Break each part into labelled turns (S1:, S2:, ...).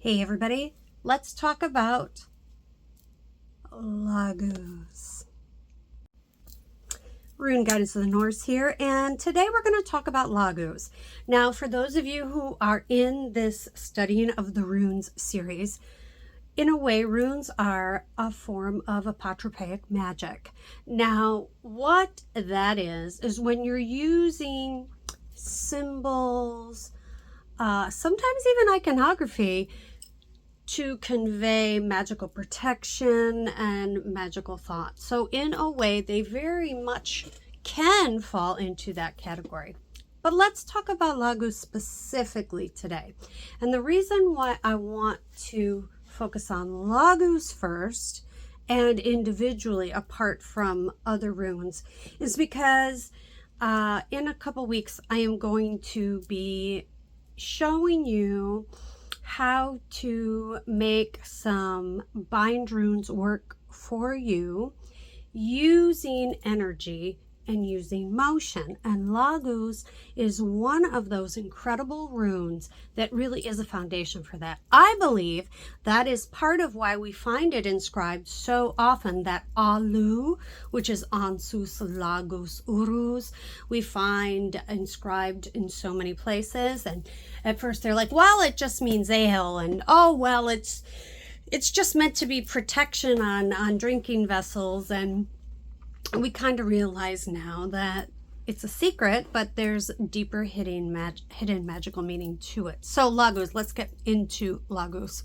S1: Hey everybody, let's talk about Laguz. Rune Guidance of the Norse here, and today we're going to talk about Laguz. Now, for those of you who are in this Studying of the Runes series, in a way, runes are a form of apotropaic magic. Now, what that is when you're using symbols, sometimes even iconography, to convey magical protection and magical thought. So in a way, they very much can fall into that category. But let's talk about Laguz specifically today. And the reason why I want to focus on Laguz first and individually apart from other runes is because in a couple weeks I am going to be showing you how to make some bind runes work for you using energy and using motion. And Laguz is one of those incredible runes that really is a foundation for that. I believe that is part of why we find it inscribed so often, that Alu, which is Ansus Laguz Uruz, we find inscribed in so many places. And at first they're like, well, it just means ale, and oh well, it's just meant to be protection on drinking vessels. And we kind of realize now that it's a secret, but there's deeper hidden magical meaning to it. So Laguz, let's get into Laguz.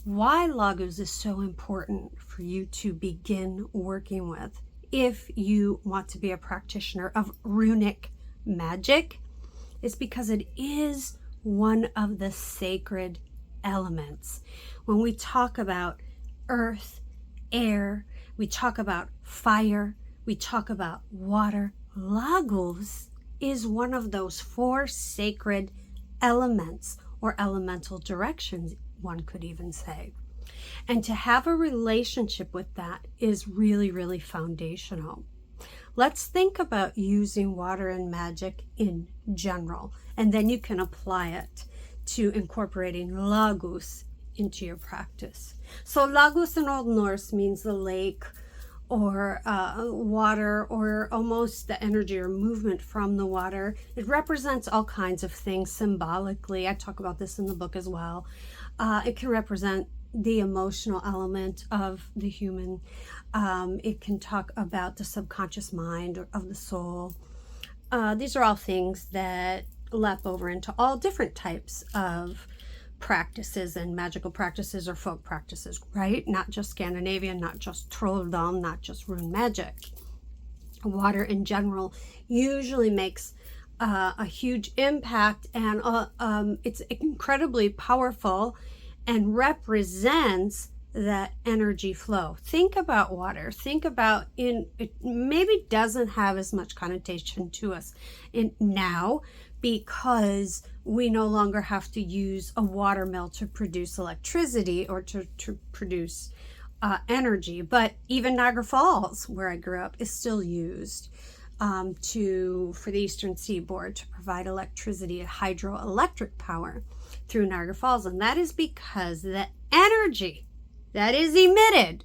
S1: Why Laguz is so important for you to begin working with if you want to be a practitioner of runic magic is because it is one of the sacred elements. When we talk about earth, air, we talk about fire, we talk about water, Laguz is one of those four sacred elements, or elemental directions, one could even say. And to have a relationship with that is really, really foundational. Let's think about using water and magic in general, and then you can apply it to incorporating Laguz into your practice. So Laguz in Old Norse means the lake or water, or almost the energy or movement from the water. It represents all kinds of things symbolically. I talk about this in the book as well. It can represent the emotional element of the human. It can talk about the subconscious mind or of the soul. These are all things that lap over into all different types of practices and magical practices or folk practices, right? Not just Scandinavian, not just trolldom, not just rune magic. Water in general usually makes a huge impact, and it's incredibly powerful and represents that energy flow. Think about water. Think about it maybe doesn't have as much connotation to us now, because we no longer have to use a water mill to produce electricity or to produce energy. But even Niagara Falls, where I grew up, is still used for the Eastern Seaboard to provide electricity, hydroelectric power through Niagara Falls. And that is because the energy that is emitted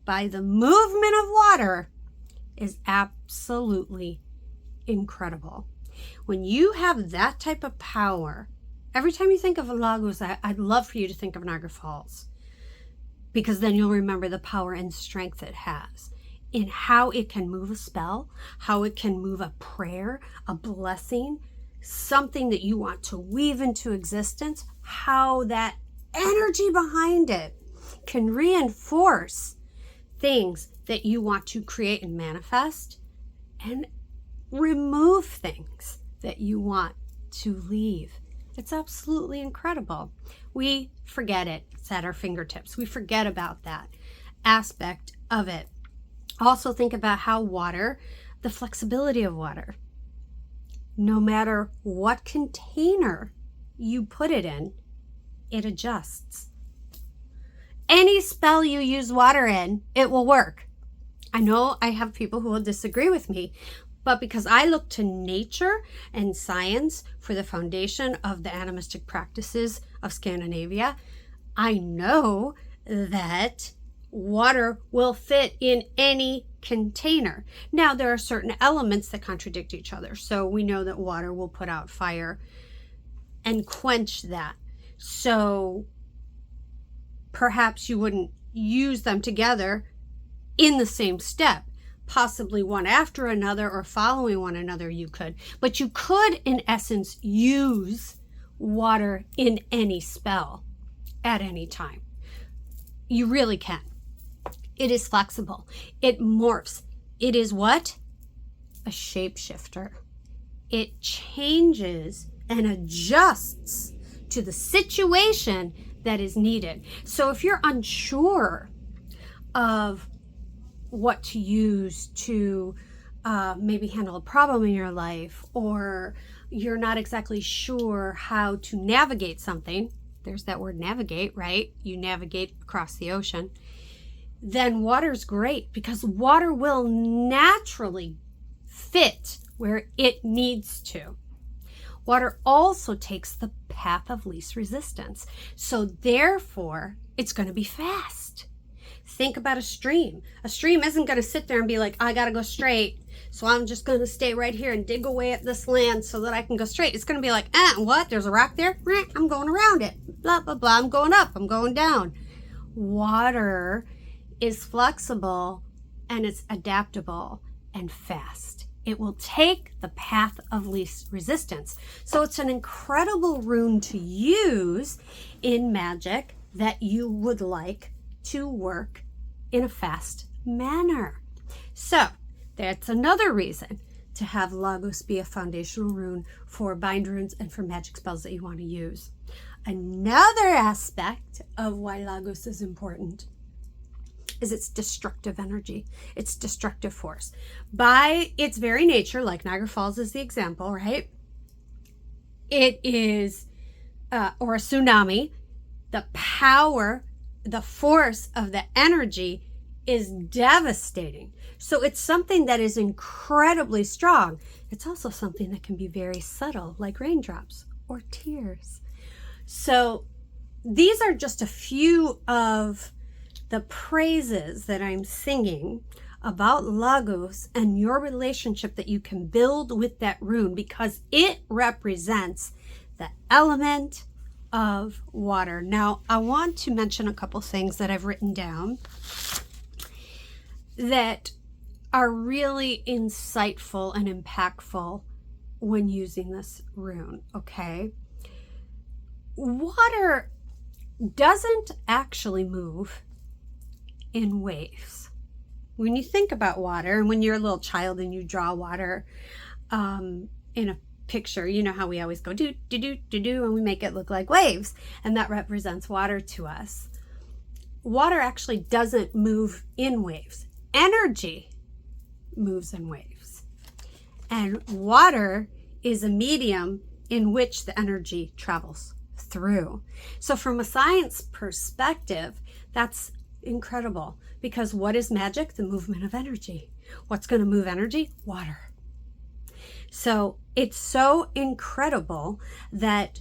S1: by the movement of water is absolutely incredible. When you have that type of power, every time you think of Laguz, I'd love for you to think of Niagara Falls, because then you'll remember the power and strength it has in how it can move a spell, how it can move a prayer, a blessing, something that you want to weave into existence, how that energy behind it can reinforce things that you want to create and manifest, and remove things that you want to leave. It's absolutely incredible. We forget it. It's at our fingertips. We forget about that aspect of it. Also think about how water, the flexibility of water, no matter what container you put it in, it adjusts. Any spell you use water in, it will work. I know I have people who will disagree with me, But because I look to nature and science for the foundation of the animistic practices of Scandinavia, I know that water will fit in any container. Now, there are certain elements that contradict each other. So we know that water will put out fire and quench that. So perhaps you wouldn't use them together in the same step. Possibly one after another or following one another you could. But you could, in essence, use water in any spell at any time. You really can. It is flexible. It morphs. It is what? A shapeshifter. It changes and adjusts to the situation that is needed. So if you're unsure of what to use to maybe handle a problem in your life, or you're not exactly sure how to navigate something, there's that word navigate, right? You navigate across the ocean. Then water's great, because water will naturally fit where it needs to. Water also takes the path of least resistance. So therefore, it's going to be fast. Think about a stream. A stream isn't going to sit there and be like, I got to go straight, so I'm just going to stay right here and dig away at this land so that I can go straight. It's going to be like, what? There's a rock there? I'm going around it. Blah, blah, blah. I'm going up. I'm going down. Water is flexible and it's adaptable and fast. It will take the path of least resistance. So it's an incredible rune to use in magic that you would like to work in a fast manner. So that's another reason to have Laguz be a foundational rune for bind runes and for magic spells that you want to use. Another aspect of why Laguz is important is its destructive energy, its destructive force. By its very nature, like Niagara Falls is the example, right? It is, or a tsunami, the power, the force of the energy is devastating. So it's something that is incredibly strong. It's also something that can be very subtle, like raindrops or tears. So these are just a few of the praises that I'm singing about Laguz and your relationship that you can build with that rune, because it represents the element of water. Now, I want to mention a couple things that I've written down that are really insightful and impactful when using this rune, okay? Water doesn't actually move in waves. When you think about water, and when you're a little child and you draw water in a picture, you know how we always go do, do, do, do, do, and we make it look like waves, and that represents water to us. Water actually doesn't move in waves. Energy moves in waves. And water is a medium in which the energy travels through. So from a science perspective, that's incredible, because what is magic? The movement of energy. What's going to move energy? Water. So it's so incredible that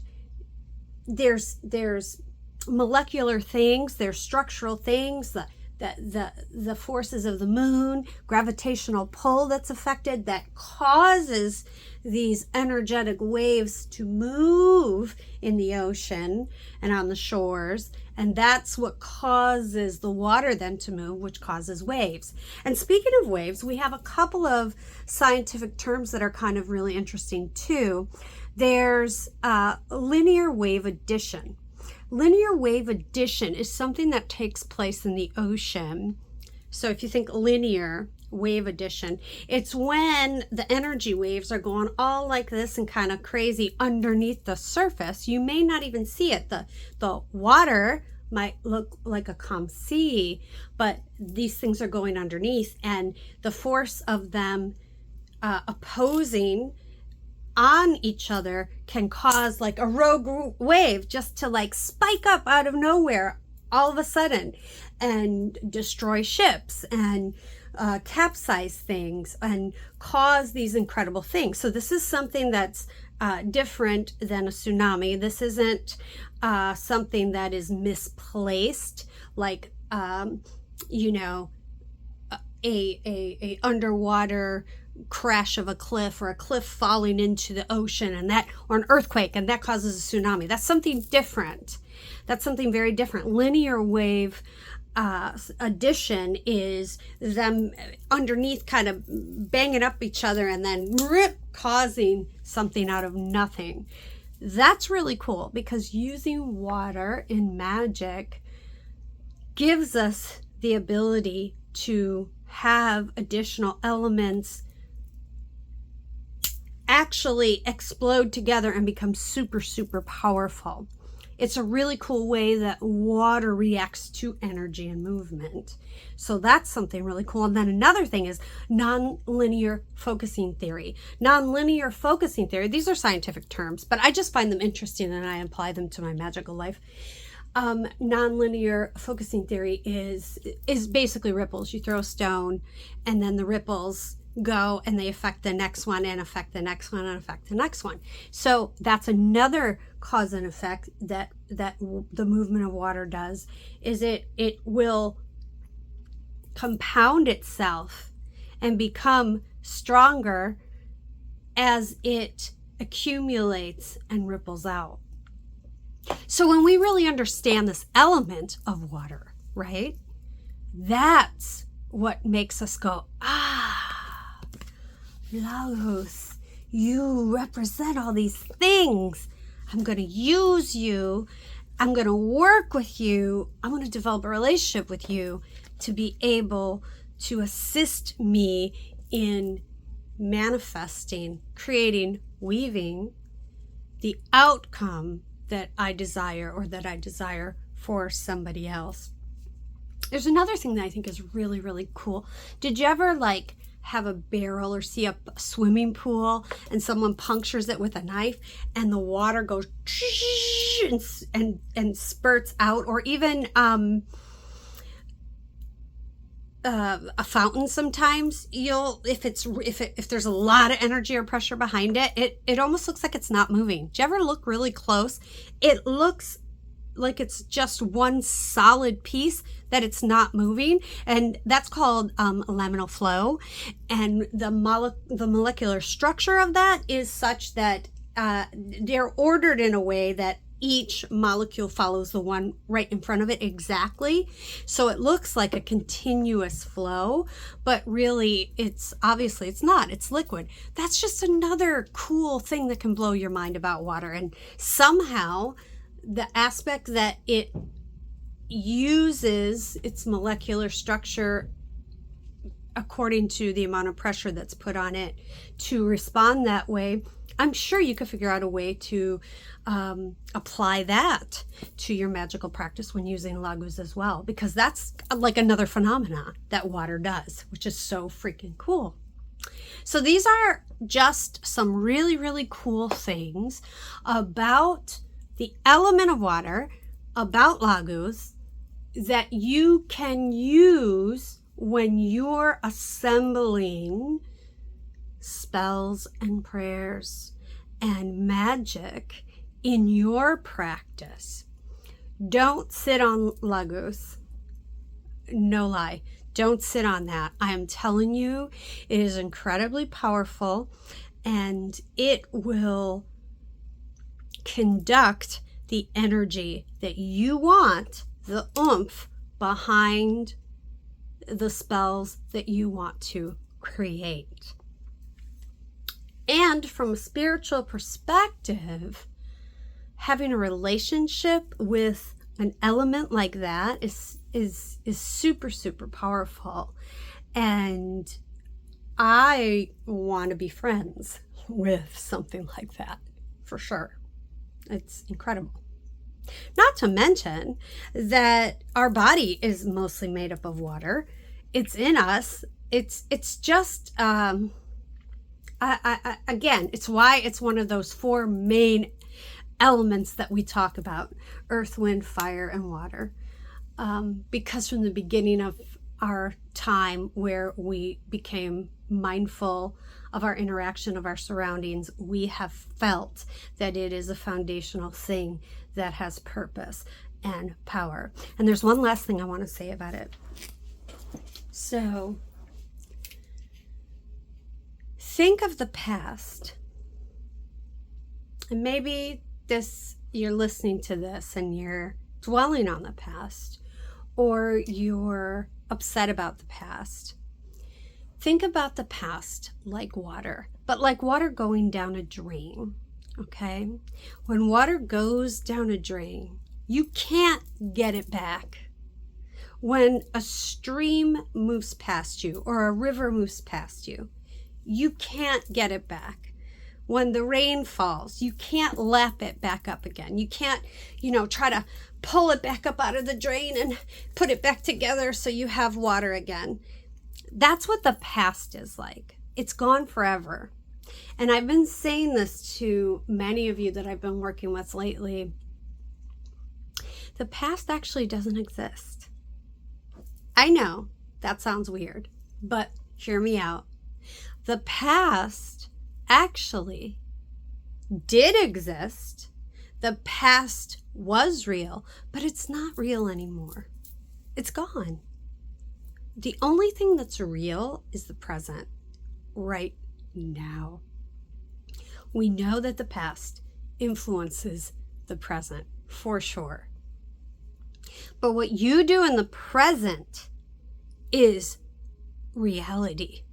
S1: there's molecular things, there's structural things, the forces of the moon, gravitational pull that's affected, that causes these energetic waves to move in the ocean and on the shores. And that's what causes the water then to move, which causes waves. And speaking of waves, we have a couple of scientific terms that are kind of really interesting too. There's linear wave addition. Linear wave addition is something that takes place in the ocean. So if you think linear wave addition, it's when the energy waves are going all like this and kind of crazy underneath the surface. You may not even see it. The water might look like a calm sea, but these things are going underneath, and the force of them opposing on each other can cause like a rogue wave just to like spike up out of nowhere all of a sudden and destroy ships and capsize things and cause these incredible things. So this is something that's different than a tsunami. This isn't something that is misplaced, like you know, a underwater crash of a cliff, or a cliff falling into the ocean, and that, or an earthquake, and that causes a tsunami. That's something different. That's something very different. Linear wave addition is them underneath kind of banging up each other and then rip, causing something out of nothing. That's really cool, because using water in magic gives us the ability to have additional elements actually explode together and become super, super powerful. It's a really cool way that water reacts to energy and movement. So that's something really cool. And then another thing is nonlinear focusing theory. Nonlinear focusing theory, these are scientific terms, but I just find them interesting and I apply them to my magical life. Nonlinear focusing theory is basically ripples. You throw a stone and then the ripples go and they affect the next one and affect the next one and affect the next one. So that's another cause and effect that the movement of water does, is it will compound itself and become stronger as it accumulates and ripples out. So when we really understand this element of water, right, that's what makes us go, Laguz, you represent all these things. I'm going to use you. I'm going to work with you. I'm going to develop a relationship with you to be able to assist me in manifesting, creating, weaving the outcome that I desire, or that I desire for somebody else. There's another thing that I think is really, really cool. Did you ever like have a barrel or see a swimming pool and someone punctures it with a knife and the water goes and spurts out? Or even a fountain, sometimes if there's a lot of energy or pressure behind it, it almost looks like it's not moving. Do you ever look really close? It looks like it's just one solid piece, that it's not moving, and that's called laminal flow. And the molecular structure of that is such that they're ordered in a way that each molecule follows the one right in front of it exactly. So it looks like a continuous flow, but really it's not. It's liquid. That's just another cool thing that can blow your mind about water. And somehow the aspect that it uses its molecular structure according to the amount of pressure that's put on it to respond that way, I'm sure you could figure out a way to apply that to your magical practice when using Laguz as well, because that's like another phenomena that water does, which is so freaking cool. So these are just some really, really cool things about the element of water, about Laguz, that you can use when you're assembling spells and prayers and magic in your practice. Don't sit on Laguz. No lie. Don't sit on that. I am telling you, it is incredibly powerful, and it will conduct the energy that you want, the oomph behind the spells that you want to create. And from a spiritual perspective, having a relationship with an element like that is super, super powerful. And I want to be friends with something like that, for sure. It's incredible. Not to mention that our body is mostly made up of water. It's in us. It's just again, it's why it's one of those four main elements that we talk about: earth, wind, fire, and water. Because from the beginning of our time where we became mindful of our interaction, of our surroundings, we have felt that it is a foundational thing that has purpose and power. And there's one last thing I want to say about it. So think of the past. And maybe you're listening to this and you're dwelling on the past, or you're upset about the past. Think about the past like water, but like water going down a drain, okay? When water goes down a drain, you can't get it back. When a stream moves past you or a river moves past you, you can't get it back. When the rain falls, you can't lap it back up again. You can't, try to pull it back up out of the drain and put it back together so you have water again. That's what the past is like. It's gone forever. And I've been saying this to many of you that I've been working with lately. The past actually doesn't exist. I know that sounds weird, but hear me out. The past actually did exist. The past was real, but it's not real anymore. It's gone. The only thing that's real is the present, right now. We know that the past influences the present, for sure. But what you do in the present is reality.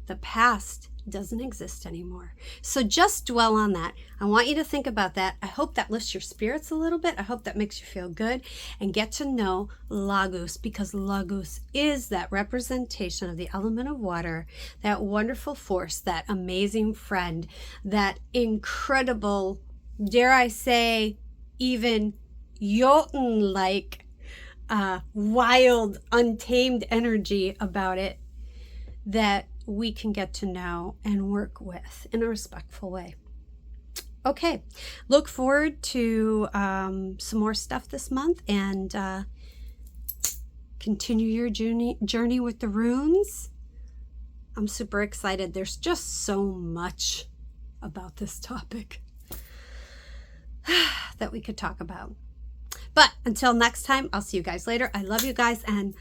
S1: The past doesn't exist anymore. So just dwell on that. I want you to think about that. I hope that lifts your spirits a little bit. I hope that makes you feel good and get to know Laguz, because Laguz is that representation of the element of water, that wonderful force, that amazing friend, that incredible, dare I say, even Jotun-like, wild, untamed energy about it that we can get to know and work with in a respectful way. Okay, look forward to some more stuff this month, and continue your journey with the runes. I'm super excited. There's just so much about this topic that we could talk about. But until next time, I'll see you guys later. I love you guys, and